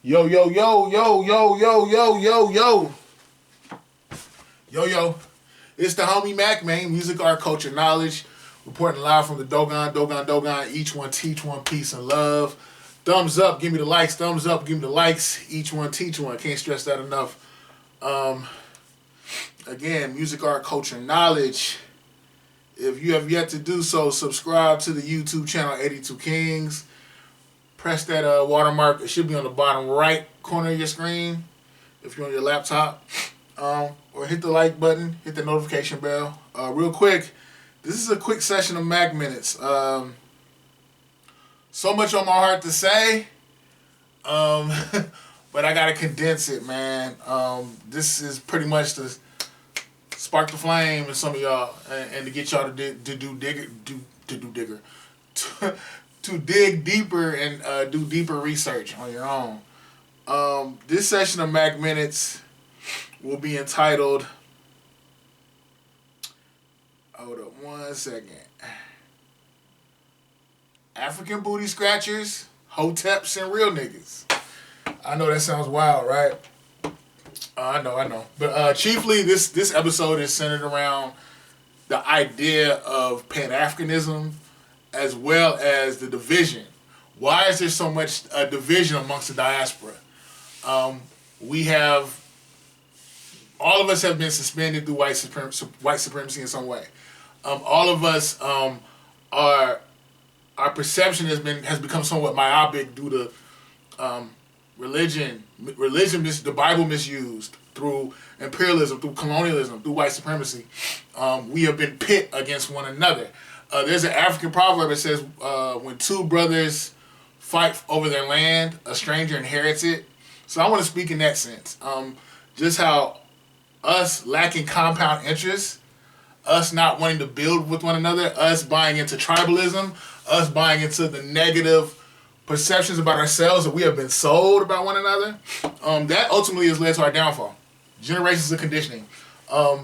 Yo, yo, yo, yo, yo, yo, yo, yo, yo. Yo, yo. It's the homie Mac, man. Music, art, culture, knowledge. Reporting live from the Dogon. Each one teach one, peace and love. Thumbs up, give me the likes. Thumbs up, give me the likes. Each one teach one. Can't stress that enough. Again, music, art, culture, knowledge. If you have yet to do so, subscribe to the YouTube channel 82 Kings. Press that watermark. It should be on the bottom right corner of your screen if you're on your laptop. Or hit the like button, hit the notification bell. Real quick, this is a quick session of MACK Minutes. So much on my heart to say, but I gotta condense it, man. This is pretty much to spark the flame in some of y'all and to get y'all to dig deeper and do deeper research on your own. This session of MACK Minutes will be entitled, hold up one second, African Booty Scratchers, Hoteps, and Real Niggas. I know that sounds wild, right? I know. But chiefly, this episode is centered around the idea of PanAfricanism as well as the division. Why is there so much division amongst the diaspora? All of us have been suspended through white supremacy in some way. All of us, our perception has become somewhat myopic due to religion, the Bible misused through imperialism, through colonialism, through white supremacy. We have been pit against one another. There's an African proverb that says, when two brothers fight over their land, a stranger inherits it. So I want to speak in that sense. Just how us lacking compound interests, us not wanting to build with one another, us buying into tribalism, us buying into the negative perceptions about ourselves that we have been sold about one another, that ultimately has led to our downfall. Generations of conditioning. I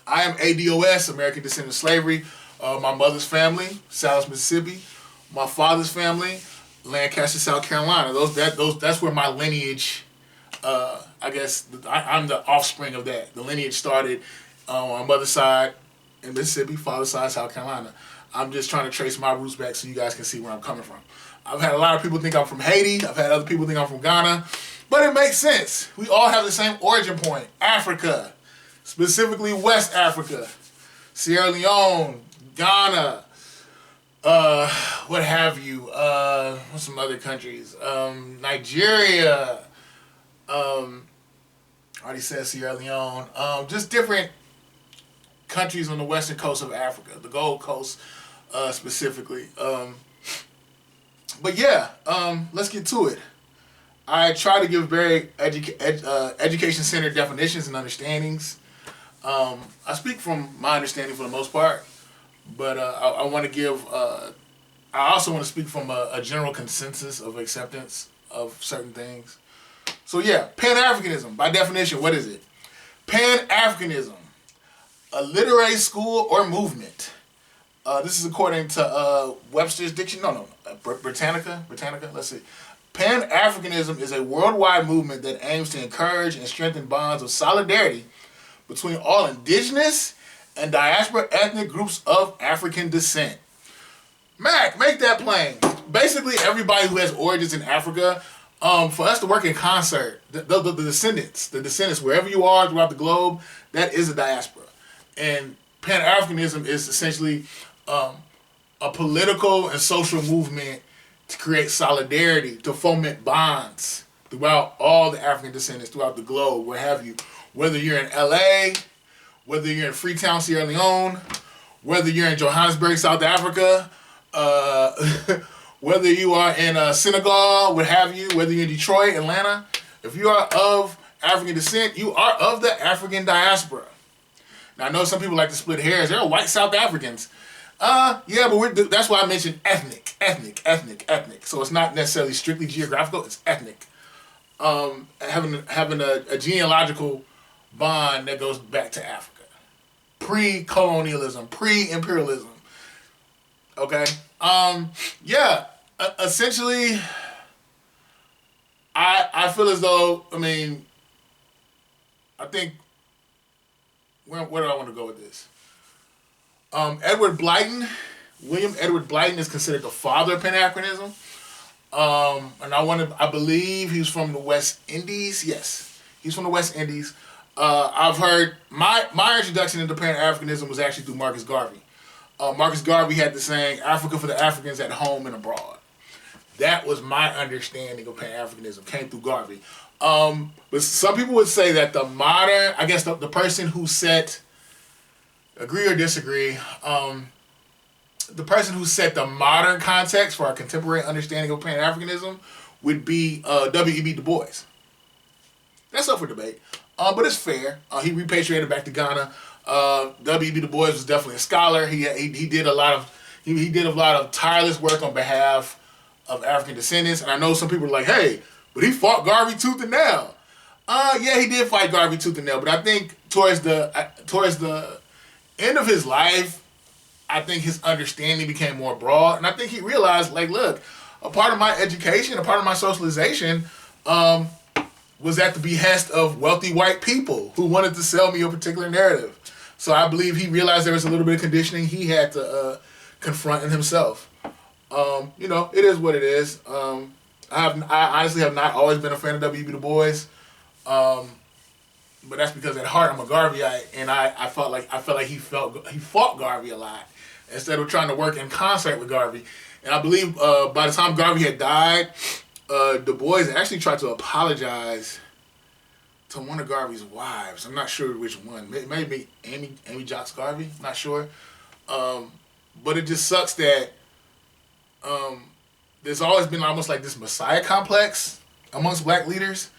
am ADOS, American Descendant of Slavery. My mother's family, South Mississippi. My father's family, Lancaster, South Carolina. That's where my lineage, I guess, I'm the offspring of that. The lineage started on my mother's side in Mississippi, father's side, South Carolina. I'm just trying to trace my roots back so you guys can see where I'm coming from. I've had a lot of people think I'm from Haiti. I've had other people think I'm from Ghana. But it makes sense. We all have the same origin point. Africa, specifically West Africa, Sierra Leone, Ghana, what have you, what's some other countries, Nigeria, I already said Sierra Leone, just different countries on the western coast of Africa, the Gold Coast specifically. But yeah, let's get to it. I try to give very education-centered definitions and understandings. I speak from my understanding for the most part, but I want to give, I also want to speak from a general consensus of acceptance of certain things. So yeah, Pan-Africanism, by definition, what is it? Pan-Africanism, a literary school or movement. This is according to Webster's Dictionary, Britannica, let's see. Pan-Africanism is a worldwide movement that aims to encourage and strengthen bonds of solidarity between all indigenous and diaspora ethnic groups of African descent. Mac, make that plain. Basically, everybody who has origins in Africa, for us to work in concert, the descendants, wherever you are throughout the globe, that is a diaspora. And Pan-Africanism is essentially a political and social movement to create solidarity, to foment bonds throughout all the African descendants throughout the globe, where have you. Whether you're in LA, whether you're in Freetown, Sierra Leone, whether you're in Johannesburg, South Africa, whether you are in Senegal, what have you, whether you're in Detroit, Atlanta, if you are of African descent, you are of the African diaspora. Now, I know some people like to split hairs. There are white South Africans. Yeah, but that's why I mentioned ethnic. So it's not necessarily strictly geographical, it's ethnic. Having a genealogical bond that goes back to Africa. Pre-colonialism, pre-imperialism. Okay? Yeah, essentially, I feel as though, I mean, I think, where do I want to go with this? William Edward Blyton is considered the father of Pan-Africanism. And I believe he's from the West Indies. Yes, he's from the West Indies. I've heard, my introduction into Pan-Africanism was actually through Marcus Garvey. Marcus Garvey had the saying, Africa for the Africans at home and abroad. That was my understanding of Pan-Africanism, came through Garvey. But some people would say that the modern, I guess the person who set, agree or disagree, the person who set the modern context for our contemporary understanding of Pan-Africanism would be W.E.B. Du Bois. That's up for debate, but it's fair. He repatriated back to Ghana. W.E.B. Du Bois was definitely a scholar. He did a lot of tireless work on behalf of African descendants. And I know some people are like, hey, but he fought Garvey tooth and nail. Yeah, he did fight Garvey tooth and nail, but I think towards the end of his life, I think his understanding became more broad, and I think he realized, like, look, a part of my education, a part of my socialization, was at the behest of wealthy white people who wanted to sell me a particular narrative. So I believe he realized there was a little bit of conditioning he had to confront in himself. It is what it is. I honestly have not always been a fan of W.E.B. Du Bois, but that's because at heart I'm a Garveyite, and I felt like he fought Garvey a lot instead of trying to work in concert with Garvey. And I believe by the time Garvey had died, Du Bois actually tried to apologize to one of Garvey's wives. I'm not sure which one. Maybe Amy Jocks Garvey. I'm not sure. But it just sucks that there's always been almost like this messiah complex amongst black leaders,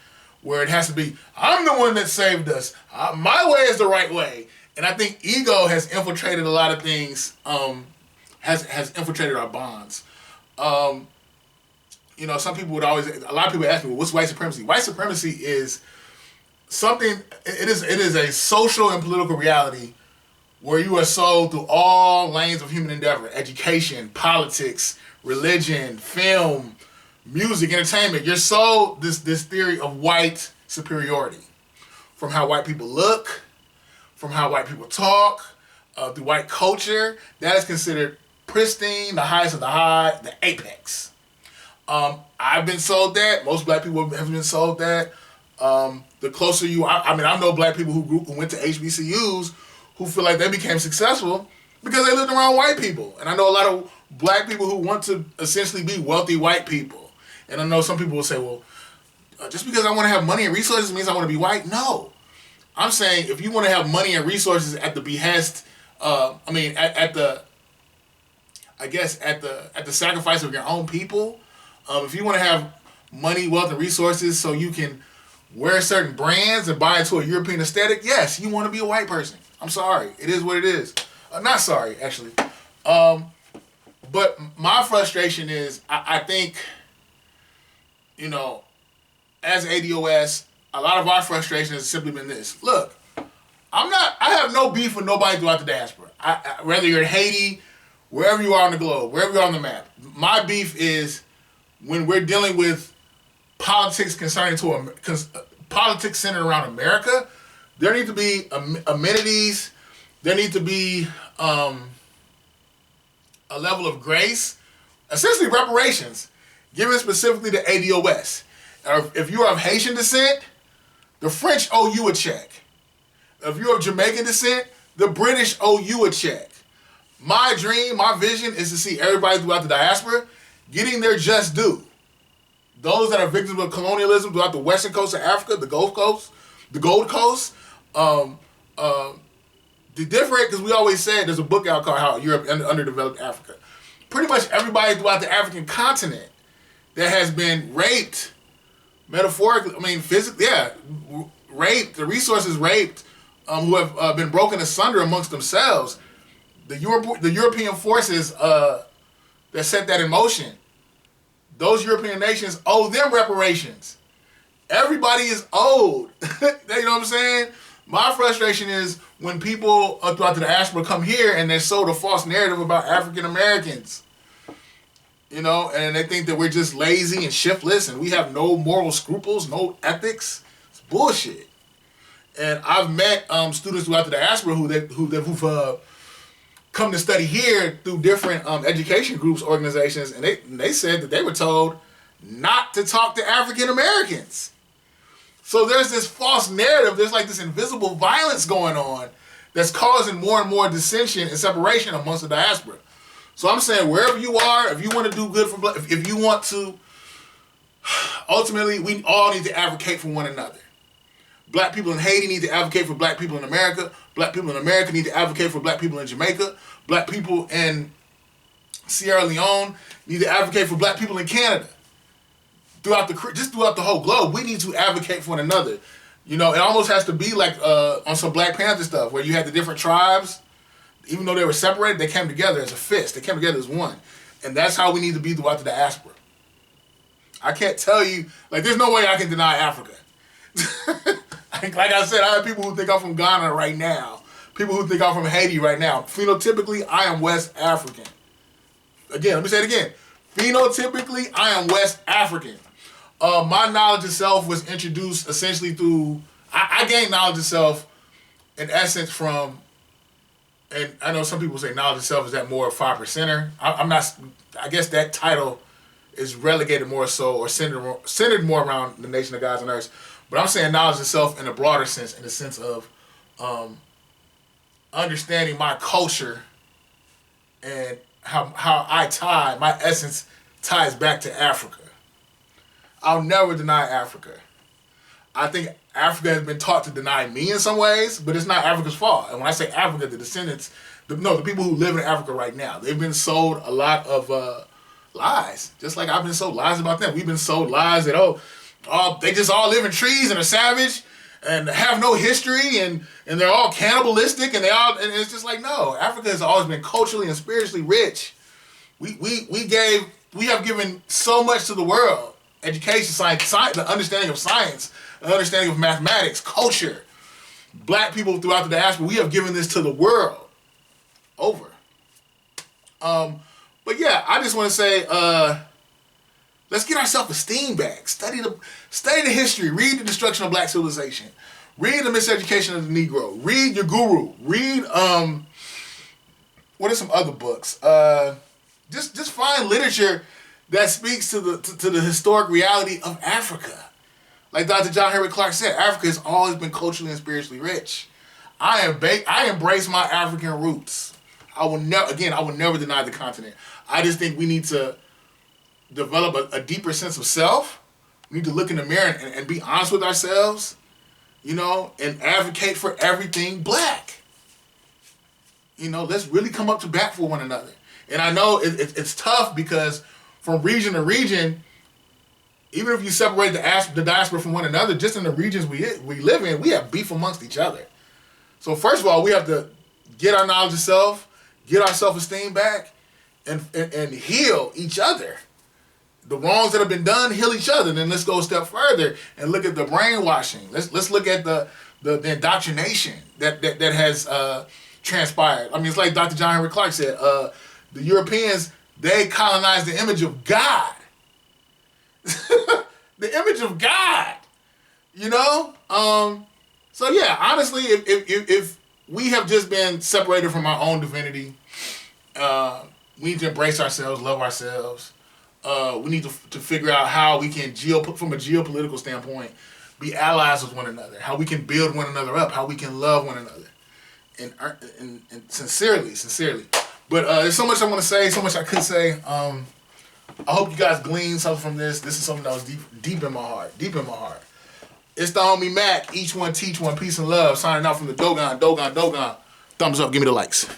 where it has to be, I'm the one that saved us. My way is the right way. And I think ego has infiltrated a lot of things, has infiltrated our bonds. Some people a lot of people ask me, well, what's white supremacy? White supremacy is something, it is a social and political reality where you are sold through all lanes of human endeavor: education, politics, religion, film, music, entertainment. You're sold this theory of white superiority, from how white people look, from how white people talk, through white culture. That is considered pristine, the highest of the high, the apex. I've been sold that. Most black people have been sold that. The closer you are, I know black people who went to HBCUs who feel like they became successful because they lived around white people. And I know a lot of black people who want to essentially be wealthy white people. And I know some people will say, well, just because I want to have money and resources means I want to be white? No. I'm saying if you want to have money and resources at the behest, at the sacrifice of your own people, if you want to have money, wealth, and resources so you can wear certain brands and buy into a European aesthetic, yes, you want to be a white person. I'm sorry. It is what it is. Not sorry, actually. But my frustration is, I think, as ADOS, a lot of our frustration has simply been this. Look, I have no beef with nobody throughout the diaspora. Whether you're in Haiti, wherever you are on the globe, wherever you are on the map. My beef is when we're dealing with politics politics centered around America. There need to be amenities. There need to be a level of grace, essentially reparations, given specifically to ADOS. If you are of Haitian descent, the French owe you a check. If you're of Jamaican descent, the British owe you a check. My dream, my vision is to see everybody throughout the diaspora getting their just due. Those that are victims of colonialism throughout the western coast of Africa, the Gold Coast. The different, because we always said, there's a book out called How Europe Underdeveloped Africa. Pretty much everybody throughout the African continent that has been raped, metaphorically, physically, raped, the resources raped, who have been broken asunder amongst themselves. The European forces that set that in motion, those European nations owe them reparations. Everybody is owed. You know what I'm saying? My frustration is when people throughout the diaspora come here and they're sold a false narrative about African Americans. You know, and they think that we're just lazy and shiftless and we have no moral scruples, no ethics. It's bullshit. And I've met students throughout the diaspora who've come to study here through different education groups, organizations, and they said that they were told not to talk to African Americans. So there's this false narrative, there's like this invisible violence going on that's causing more and more dissension and separation amongst the diaspora. So I'm saying wherever you are, if you want to do good for black, if you want to, ultimately we all need to advocate for one another. Black people in Haiti need to advocate for black people in America. Black people in America need to advocate for black people in Jamaica. Black people in Sierra Leone need to advocate for black people in Canada. Throughout the whole globe, we need to advocate for one another. You know, it almost has to be like on some Black Panther stuff where you had the different tribes. Even though they were separated, they came together as a fist. They came together as one. And that's how we need to be throughout the diaspora. I can't tell you, like, there's no way I can deny Africa. Like I said, I have people who think I'm from Ghana right now. People who think I'm from Haiti right now. Phenotypically, I am West African. Again, let me say it again. Phenotypically, I am West African. My knowledge of self was introduced essentially through, I gained knowledge of self in essence from, and I know some people say knowledge of self is that more 5%er. I'm not, I guess that title is relegated more so or centered more around the Nation of Gods and Earths. But I'm saying knowledge of self in a broader sense, in the sense of understanding my culture and how my essence ties back to Africa. I'll never deny Africa. I think Africa has been taught to deny me in some ways, but it's not Africa's fault. And when I say Africa, the descendants, the people who live in Africa right now, they've been sold a lot of lies. Just like I've been sold lies about them. We've been sold lies that, they just all live in trees and are savage and have no history and they're all cannibalistic and it's just like, no, Africa has always been culturally and spiritually rich. We have given so much to the world. Education, science, the understanding of science, the understanding of mathematics, culture. Black people throughout the diaspora, we have given this to the world. Over. But yeah, I just want to say, let's get our self-esteem back. Study the history. Read The Destruction of Black Civilization. Read The Miseducation of the Negro. Read Your Guru. Read, what are some other books? Just find literature that speaks to the historic reality of Africa. Like Dr. John Henrik Clarke said, Africa has always been culturally and spiritually rich. I embrace my African roots. I will never deny the continent. I just think we need to develop a deeper sense of self. We need to look in the mirror and be honest with ourselves, and advocate for everything black. Let's really come up to bat for one another. And I know it's tough because from region to region, even if you separate the diaspora from one another, just in the regions we live in, we have beef amongst each other. So first of all, we have to get our knowledge of self, get our self-esteem back, and heal each other. The wrongs that have been done, heal each other. Then let's go a step further and look at the brainwashing. Let's look at the indoctrination that has transpired. I mean, it's like Dr. John Henrik Clarke said, the Europeans, they colonized the image of God. The image of God. So yeah, honestly, if we have just been separated from our own divinity, we need to embrace ourselves, love ourselves. We need to figure out how we can, from a geopolitical standpoint, be allies with one another, how we can build one another up, how we can love one another, and sincerely. But there's so much I want to say, so much I could say. I hope you guys glean something from this. This is something that was deep in my heart. It's the homie Mac. Each one teach one. Peace and love. Signing out from the Dogon. Thumbs up. Give me the likes.